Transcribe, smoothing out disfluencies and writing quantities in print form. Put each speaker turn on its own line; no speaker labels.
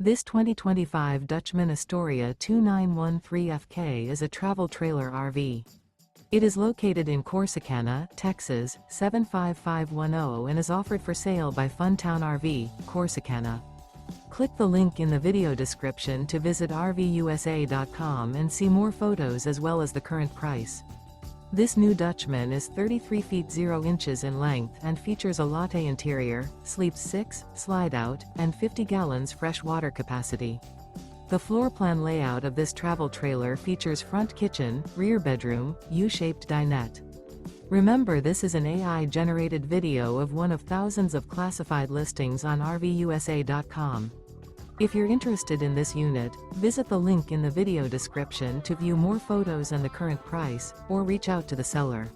This 2025 Dutchmen Astoria 2913FK is a travel trailer RV. It is located in Corsicana, Texas, 75510 and is offered for sale by Funtown RV, Corsicana. Click the link in the video description to visit RVUSA.com and see more photos as well as the current price. This new Dutchman is 33 feet 0 inches in length and features a LATTE interior, sleeps 6, slide-out, and 50 gallons fresh water capacity. The floor plan layout of this travel trailer features front kitchen, rear bedroom, U-shaped dinette. Remember, this is an AI-generated video of one of thousands of classified listings on RVUSA.com. If you're interested in this unit, visit the link in the video description to view more photos and the current price, or reach out to the seller.